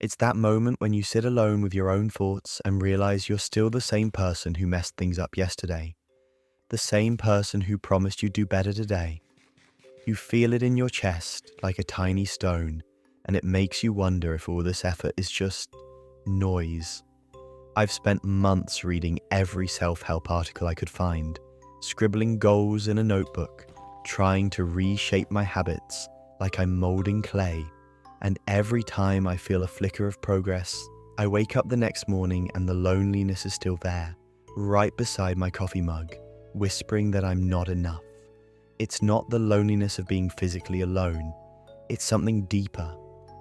It's that moment when you sit alone with your own thoughts and realize you're still the same person who messed things up yesterday, the same person who promised you'd do better today. You feel it in your chest like a tiny stone, and it makes you wonder if all this effort is just noise. I've spent months reading every self-help article I could find, scribbling goals in a notebook, trying to reshape my habits like I'm molding clay. And every time I feel a flicker of progress, I wake up the next morning and the loneliness is still there, right beside my coffee mug, whispering that I'm not enough. It's not the loneliness of being physically alone. It's something deeper.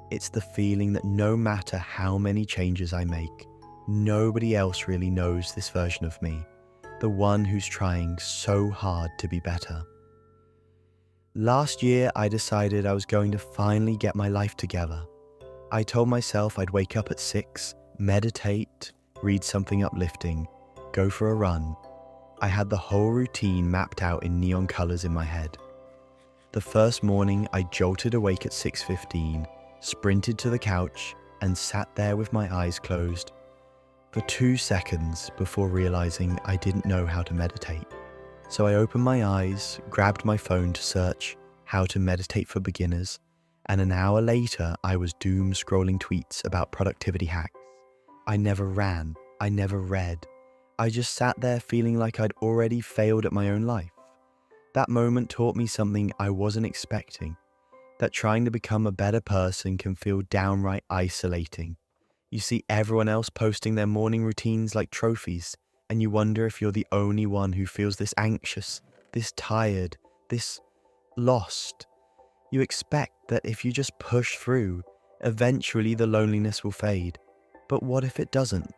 It's the feeling that no matter how many changes I make, nobody else really knows this version of me, the one who's trying so hard to be better. Last year, I decided I was going to finally get my life together. I told myself I'd wake up at 6, meditate, read something uplifting, go for a run. I had the whole routine mapped out in neon colors in my head. The first morning, I jolted awake at 6:15, sprinted to the couch, and sat there with my eyes closed for 2 seconds before realizing I didn't know how to meditate. So I opened my eyes, grabbed my phone to search how to meditate for beginners, and an hour later I was doom scrolling tweets about productivity hacks. I never ran, I never read. I just sat there feeling like I'd already failed at my own life. That moment taught me something I wasn't expecting, that trying to become a better person can feel downright isolating. You see everyone else posting their morning routines like trophies, and you wonder if you're the only one who feels this anxious, this tired, this lost. You expect that if you just push through, eventually the loneliness will fade. But what if it doesn't?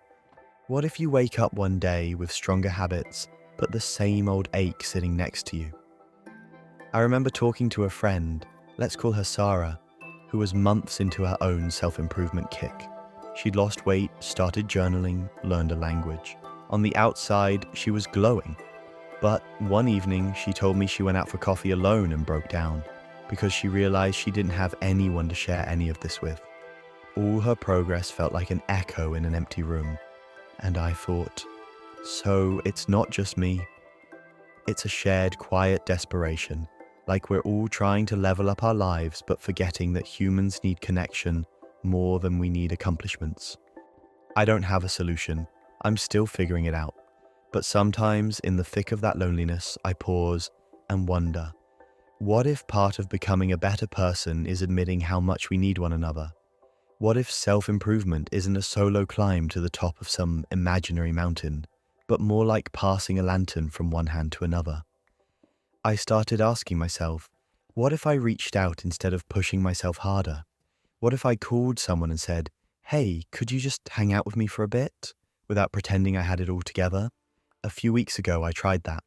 What if you wake up one day with stronger habits, but the same old ache sitting next to you? I remember talking to a friend, let's call her Sarah, who was months into her own self-improvement kick. She'd lost weight, started journaling, learned a language. On the outside, she was glowing. But one evening, she told me she went out for coffee alone and broke down because she realized she didn't have anyone to share any of this with. All her progress felt like an echo in an empty room. And I thought, so it's not just me. It's a shared, quiet desperation, like we're all trying to level up our lives but forgetting that humans need connection more than we need accomplishments. I don't have a solution. I'm still figuring it out. But sometimes, in the thick of that loneliness, I pause and wonder, what if part of becoming a better person is admitting how much we need one another? What if self-improvement isn't a solo climb to the top of some imaginary mountain, but more like passing a lantern from one hand to another? I started asking myself, what if I reached out instead of pushing myself harder? What if I called someone and said, hey, could you just hang out with me for a bit, without pretending I had it all together? A few weeks ago, I tried that.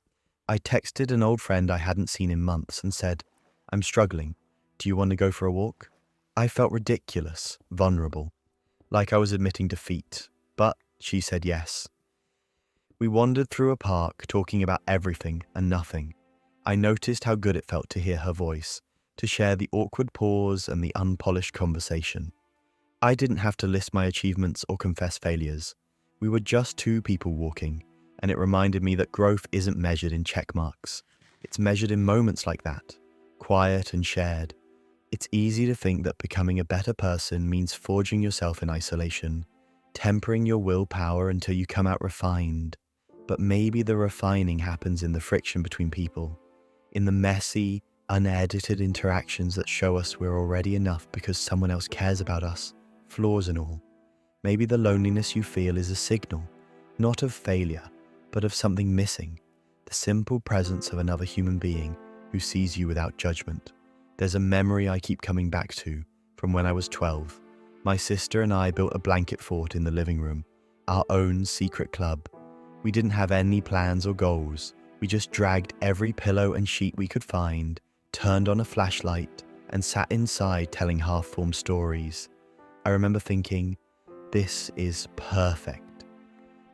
I texted an old friend I hadn't seen in months and said, I'm struggling. Do you want to go for a walk? I felt ridiculous, vulnerable, like I was admitting defeat, but she said yes. We wandered through a park talking about everything and nothing. I noticed how good it felt to hear her voice, to share the awkward pause and the unpolished conversation. I didn't have to list my achievements or confess failures. We were just two people walking, and it reminded me that growth isn't measured in check marks. It's measured in moments like that, quiet and shared. It's easy to think that becoming a better person means forging yourself in isolation, tempering your willpower until you come out refined. But maybe the refining happens in the friction between people, in the messy, unedited interactions that show us we're already enough because someone else cares about us, flaws and all. Maybe the loneliness you feel is a signal, not of failure, but of something missing, the simple presence of another human being who sees you without judgment. There's a memory I keep coming back to from when I was 12. My sister and I built a blanket fort in the living room, our own secret club. We didn't have any plans or goals. We just dragged every pillow and sheet we could find, turned on a flashlight, and sat inside telling half-formed stories. I remember thinking, this is perfect.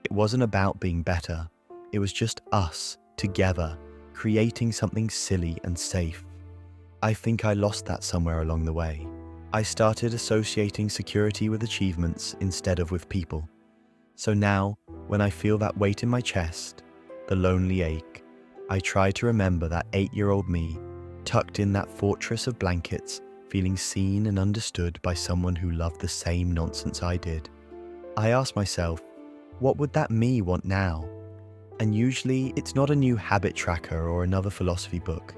It wasn't about being better. It was just us, together, creating something silly and safe. I think I lost that somewhere along the way. I started associating security with achievements instead of with people. So now, when I feel that weight in my chest, the lonely ache, I try to remember that 8-year-old me, tucked in that fortress of blankets, feeling seen and understood by someone who loved the same nonsense I did. I ask myself, what would that me want now? And usually it's not a new habit tracker or another philosophy book.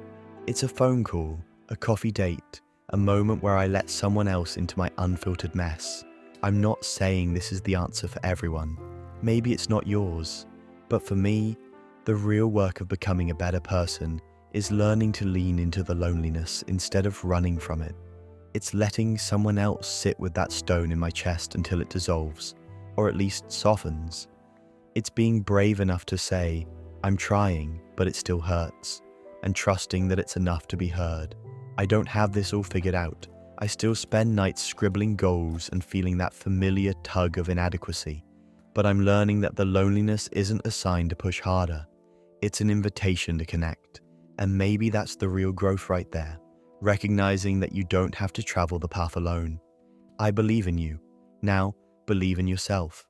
It's a phone call, a coffee date, a moment where I let someone else into my unfiltered mess. I'm not saying this is the answer for everyone. Maybe it's not yours. But for me, the real work of becoming a better person is learning to lean into the loneliness instead of running from it. It's letting someone else sit with that stone in my chest until it dissolves, or at least softens. It's being brave enough to say, I'm trying, but it still hurts, and trusting that it's enough to be heard. I don't have this all figured out. I still spend nights scribbling goals and feeling that familiar tug of inadequacy. But I'm learning that the loneliness isn't a sign to push harder. It's an invitation to connect. And maybe that's the real growth right there, recognizing that you don't have to travel the path alone. I believe in you. Now, believe in yourself.